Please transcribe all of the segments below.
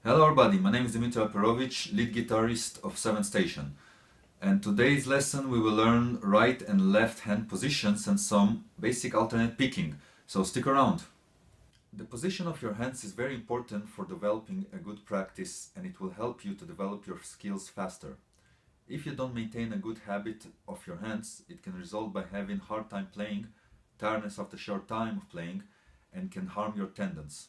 Hello everybody, my name is Dmitry Alperovich, lead guitarist of Seventh Station. And today's lesson we will learn right and left hand positions and some basic alternate picking, so stick around. The position of your hands is very important for developing a good practice and it will help you to develop your skills faster. If you don't maintain a good habit of your hands, it can result by having hard time playing, tiredness after short time of playing, and can harm your tendons.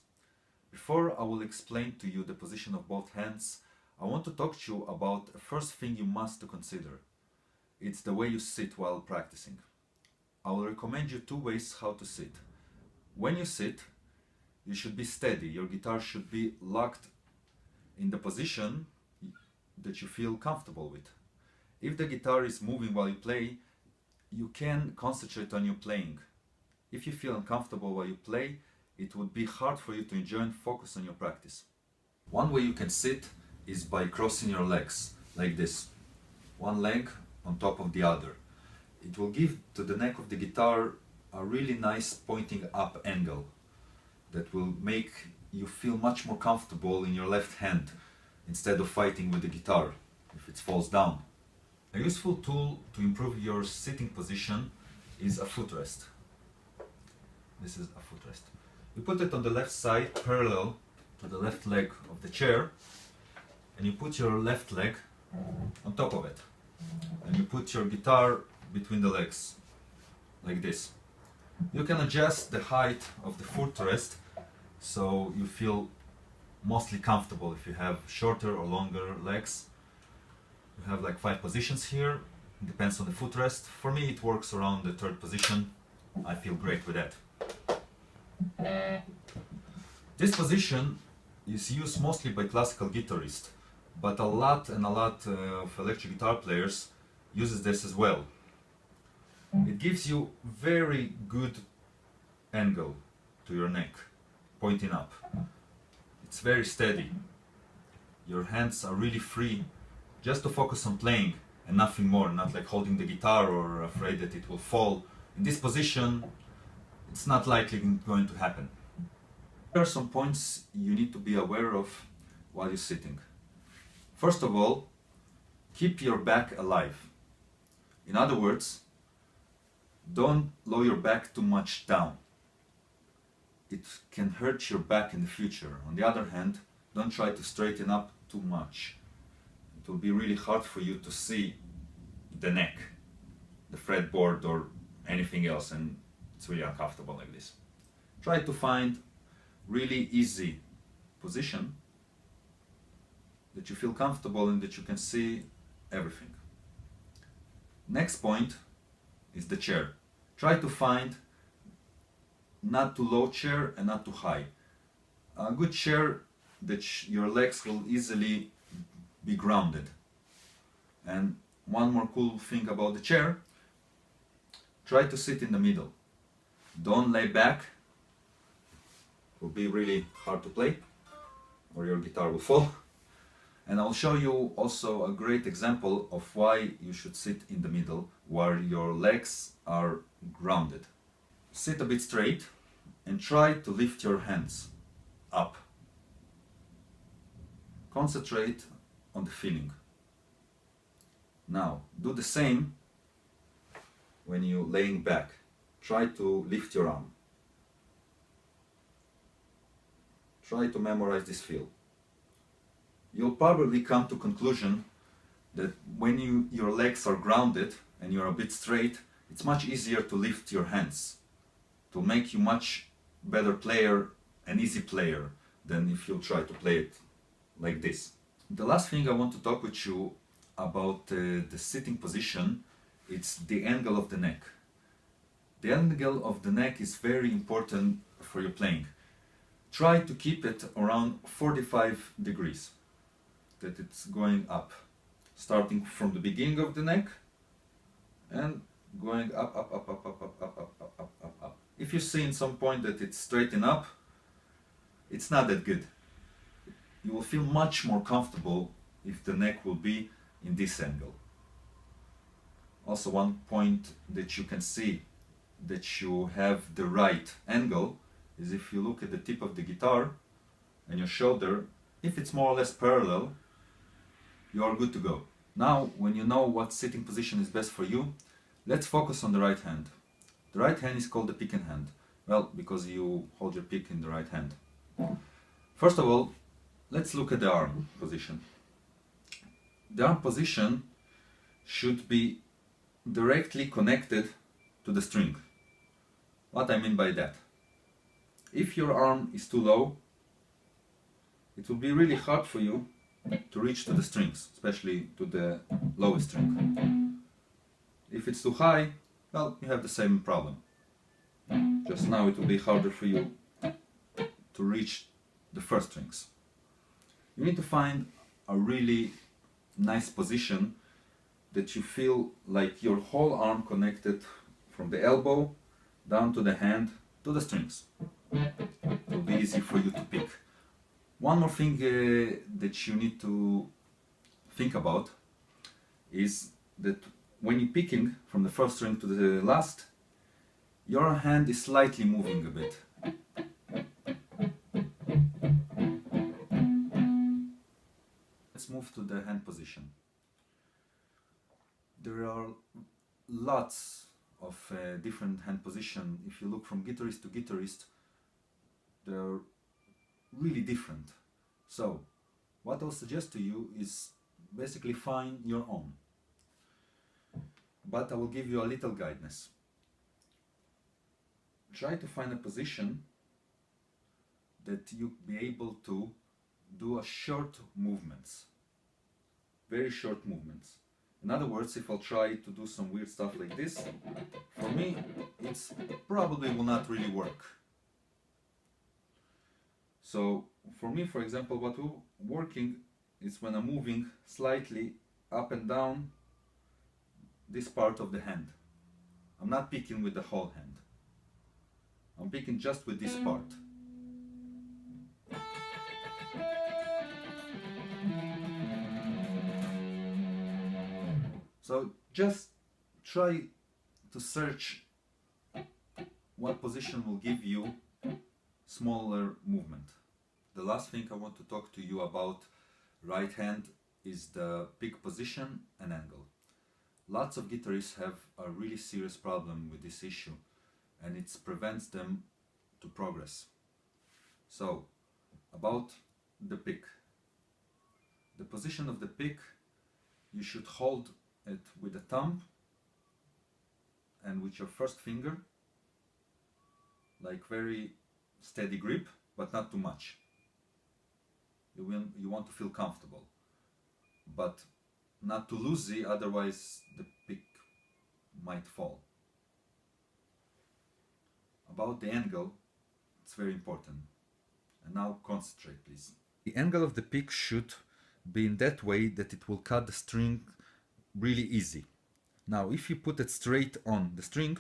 Before I will explain to you the position of both hands, I want to talk to you about the first thing you must to consider. It's the way you sit while practicing. I will recommend you two ways how to sit. When you sit, you should be steady. Your guitar should be locked in the position that you feel comfortable with. If the guitar is moving while you play, you can concentrate on your playing. If you feel uncomfortable while you play, it would be hard for you to enjoy and focus on your practice. One way you can sit is by crossing your legs, like this. One leg on top of the other. It will give to the neck of the guitar a really nice pointing up angle that will make you feel much more comfortable in your left hand instead of fighting with the guitar if it falls down. A useful tool to improve your sitting position is a footrest. This is a footrest. You put it on the left side parallel to the left leg of the chair and you put your left leg on top of it and you put your guitar between the legs like this. You can adjust the height of the footrest so you feel mostly comfortable if you have shorter or longer legs. You have like 5 positions here, it depends on the footrest. For me it works around the 3rd position. I feel great with that. This position is used mostly by classical guitarists, but a lot of electric guitar players uses this as well. It gives you very good angle to your neck, pointing up. It's very steady. Your hands are really free just to focus on playing and nothing more, not like holding the guitar or afraid that it will fall. In this position, it's not likely going to happen. There are some points you need to be aware of while you're sitting. First of all, keep your back alive. In other words, don't lower your back too much down. It can hurt your back in the future. On the other hand, don't try to straighten up too much. It will be really hard for you to see the neck, the fretboard or anything else, and it's really uncomfortable like this. Try to find really easy position that you feel comfortable and that you can see everything. Next point is the chair. Try to find not too low chair and not too high. A good chair that your legs will easily be grounded. And one more cool thing about the chair, try to sit in the middle. Don't lay back, it will be really hard to play or your guitar will fall. And I'll show you also a great example of why you should sit in the middle where your legs are grounded. Sit a bit straight and try to lift your hands up. Concentrate on the feeling. Now do the same when you're laying back. Try to lift your arm. Try to memorize this feel. You'll probably come to conclusion that when your legs are grounded and you're a bit straight, it's much easier to lift your hands, to make you much better player, an easy player, than if you try to play it like this. The last thing I want to talk with you about the sitting position, it's the angle of the neck. The angle of the neck is very important for your playing. Try to keep it around 45 degrees, that it's going up, starting from the beginning of the neck and going up, up, up, up, up, up, up, up, up, up, up, up. If you see in some point that it's straightened up, it's not that good. You will feel much more comfortable if the neck will be in this angle. Also, one point that you can see that you have the right angle is if you look at the tip of the guitar and your shoulder, If it's more or less parallel, you are good to go. Now, when you know what sitting position is best for you, let's focus on the right hand. The right hand is called the picking hand. Well, because you hold your pick in the right hand. First of all, let's look at the arm position. The arm position should be directly connected to the string. What I mean by that? If your arm is too low, it will be really hard for you to reach to the strings, especially to the lowest string. If it's too high, well, you have the same problem. Just now it will be harder for you to reach the first strings. You need to find a really nice position that you feel like your whole arm connected from the elbow down to the hand to the strings. It will be easy for you to pick. One more thing that you need to think about is that when you're picking from the first string to the last, your hand is slightly moving a bit. Let's move to the hand position. There are lots of different hand position. If you look from guitarist to guitarist, they're really different. So what I'll suggest to you is basically find your own. But I will give you a little guidance. Try to find a position that you be able to do a short movements. Very short movements. In other words, if I'll try to do some weird stuff like this, for me, it's probably will not really work. So for me, for example, what we're working is when I'm moving slightly up and down this part of the hand. I'm not picking with the whole hand. I'm picking just with this part. So just try to search what position will give you smaller movement. The last thing I want to talk to you about right hand is the pick position and angle. Lots of guitarists have a really serious problem with this issue, and it prevents them to progress. So, about the pick. The position of the pick, you should hold it with the thumb and with your first finger, like very steady grip, but not too much. You want to feel comfortable, but not too loosey, otherwise the pick might fall. About the angle, it's very important. And now concentrate, please. The angle of the pick should be in that way that it will cut the string really easy. Now, if you put it straight on the string,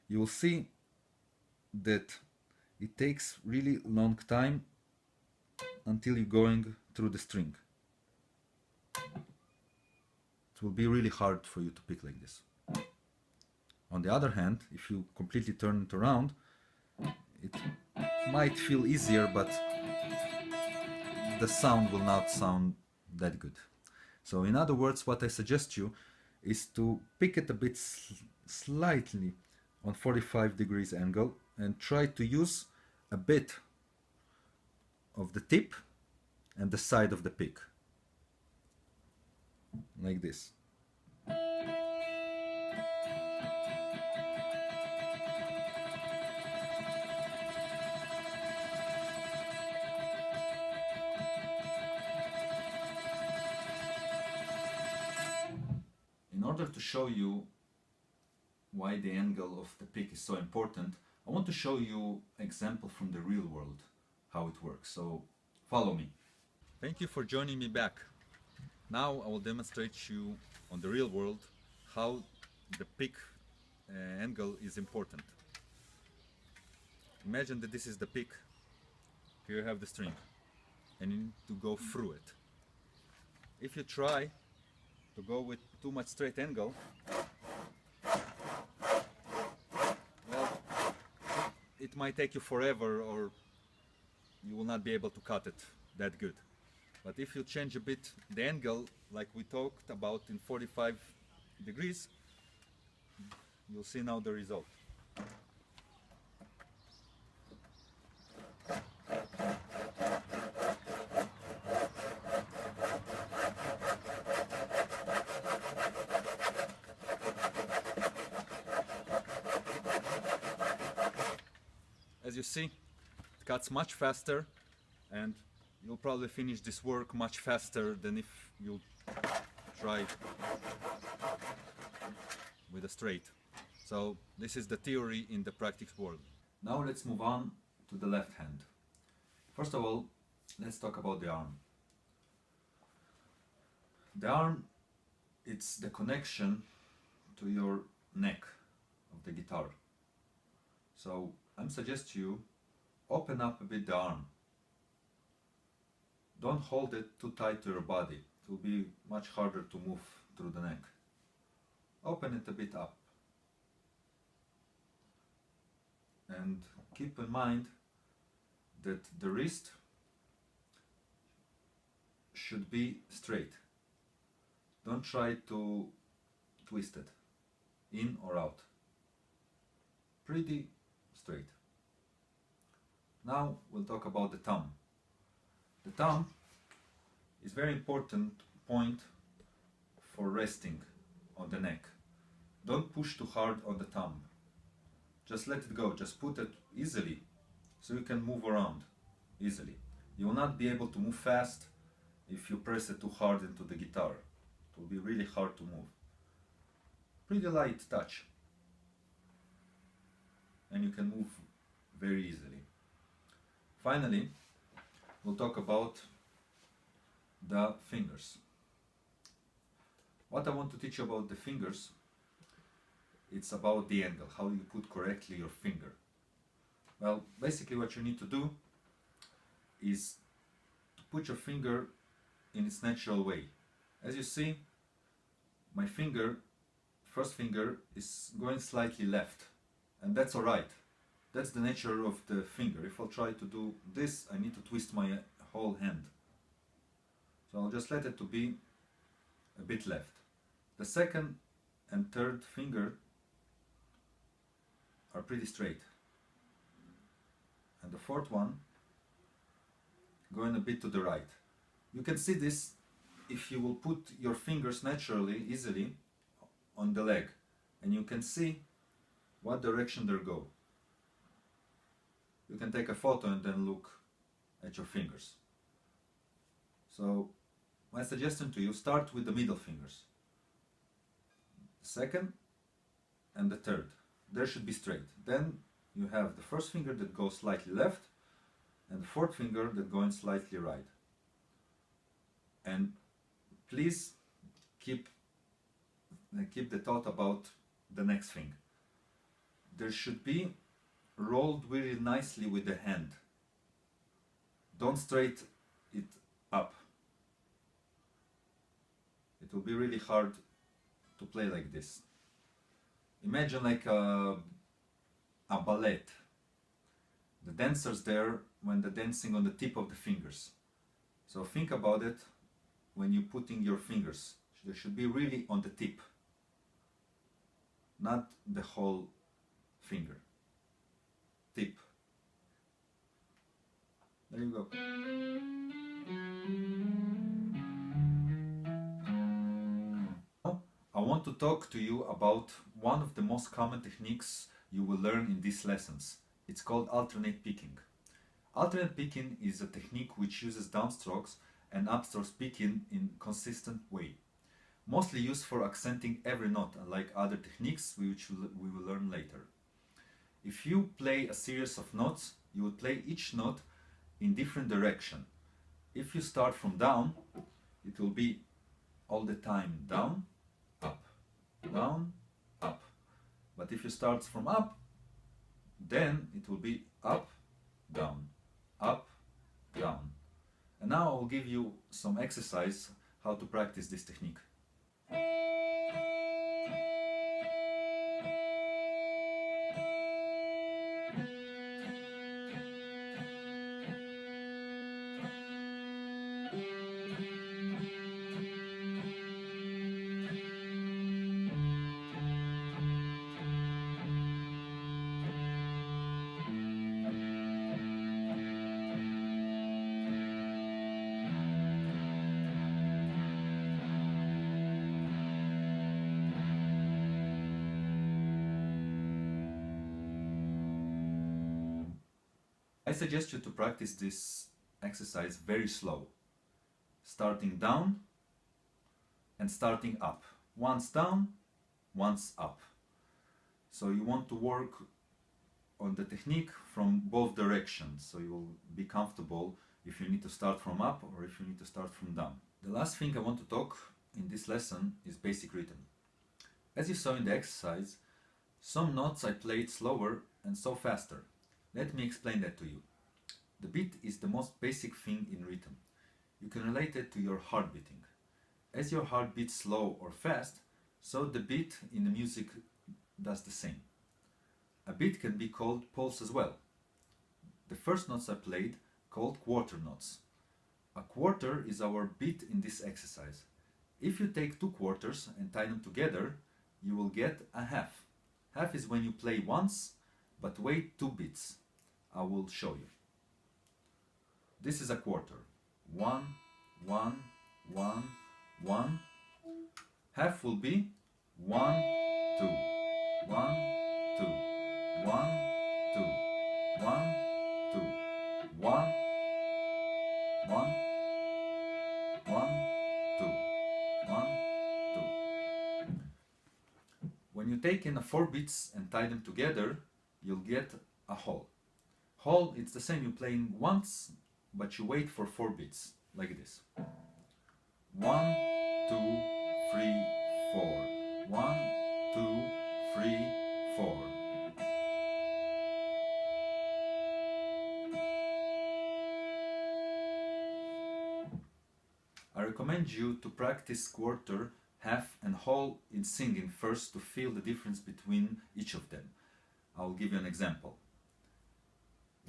you will see that it takes really long time until you're going through the string. It will be really hard for you to pick like this. On the other hand, if you completely turn it around, it might feel easier, but the sound will not sound that good. So in other words, what I suggest you is to pick it a bit slightly on 45 degrees angle and try to use a bit of the tip and the side of the pick, like this. In order to show you why the angle of the pick is so important, I want to show you an example from the real world, how it works. So follow me. Thank you for joining me back. Now I will demonstrate you on the real world how the pick angle is important. Imagine that this is the pick. Here you have the string and you need to go through it. If you try to go with too much straight angle, well, it might take you forever, or you will not be able to cut it that good. But if you change a bit the angle, like we talked about in 45 degrees, you'll see now the result. As you see, it cuts much faster, and you'll probably finish this work much faster than if you try with a straight. So this is the theory in the practice world. Now let's move on to the left hand. First of all, let's talk about the arm. The arm, it's the connection to your neck of the guitar. So I'm suggesting you open up a bit the arm. Don't hold it too tight to your body. It will be much harder to move through the neck. Open it a bit up. And keep in mind that the wrist should be straight. Don't try to twist it in or out. Pretty straight. Now we'll talk about the thumb. The thumb is a very important point for resting on the neck. Don't push too hard on the thumb. Just let it go, just put it easily so you can move around easily. You will not be able to move fast if you press it too hard into the guitar. It will be really hard to move. Pretty light touch. And you can move very easily. Finally, we'll talk about the fingers. What I want to teach you about the fingers, it's about the angle, how you put correctly your finger. Well, basically what you need to do is to put your finger in its natural way. As you see, my finger, first finger, is going slightly left, and that's alright. That's the nature of the finger. If I'll try to do this, I need to twist my whole hand. So I'll just let it to be a bit left. The second and third finger are pretty straight. And the fourth one going a bit to the right. You can see this if you will put your fingers naturally, easily on the leg, and you can see what direction they go. You can take a photo and then look at your fingers. So my suggestion to you, start with the middle fingers. The second and the third. They should be straight. Then you have the first finger that goes slightly left and the fourth finger that goes slightly right. And please keep the thought about the next thing. There should be rolled really nicely with the hand. Don't straight it up. It will be really hard to play like this. Imagine like a ballet. The dancers there, when they're dancing on the tip of the fingers. So think about it when you're putting your fingers. They should be really on the tip, not the whole finger. Tip. There you go. Now, I want to talk to you about one of the most common techniques you will learn in these lessons. It's called alternate picking. Alternate picking is a technique which uses downstrokes and upstrokes picking in a consistent way. Mostly used for accenting every note, unlike other techniques which we will learn later. If you play a series of notes, you will play each note in different direction. If you start from down, it will be all the time down, up, down, up. But if you start from up, then it will be up, down, up, down. And now I will give you some exercise how to practice this technique. suggest you to practice this exercise very slow, starting down and starting up. Once down, once up. So you want to work on the technique from both directions, so you will be comfortable if you need to start from up or if you need to start from down. The last thing I want to talk in this lesson is basic rhythm. As you saw in the exercise, some notes I played slower and so faster. Let me explain that to you. The beat is the most basic thing in rhythm. You can relate it to your heart beating. As your heart beats slow or fast, so the beat in the music does the same. A beat can be called pulse as well. The first notes I played called quarter notes. A quarter is our beat in this exercise. If you take 2 quarters and tie them together, you will get a half. Half is when you play once, but wait 2 beats. I will show you. This is a quarter. 1, 1, 1, 1. Half will be 1, 2, 1, 2, 1, 2, 1, 2, 1, 1, 1, 2, 1, 2. When you take in 4 beats and tie them together, you'll get a whole. Whole, it's the same, you're playing once, but you wait for 4 beats, like this. 1, 2, 3, 4. 1, 2, 3, 4. I recommend you to practice quarter, half and whole in singing first to feel the difference between each of them. I'll give you an example.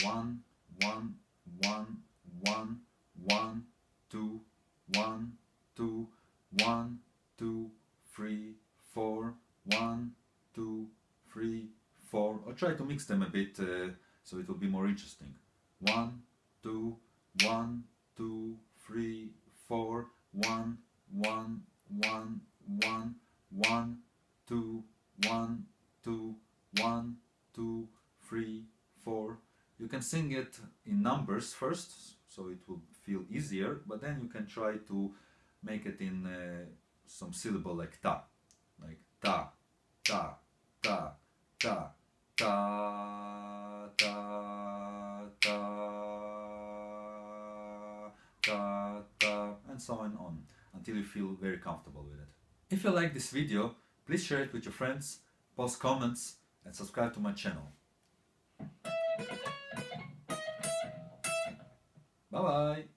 1, 1, 1, 1, 1, 2, 1, 2, 1, 2, 3, 4, 1, 2, 3, 4. I'll try to mix them a bit so it will be more interesting. 1, 2, 1, 2, 3, 4, 1, 1, 1, 1, 1, 2, 1, 2, 1, 2, 3, 4. You can sing it in numbers first, so it will feel easier, but then you can try to make it in some syllable like ta, ta, ta, ta, ta, ta, ta, ta, ta, ta, and so on until you feel very comfortable with it. If you like this video, please share it with your friends, post comments, and subscribe to my channel. Bye bye!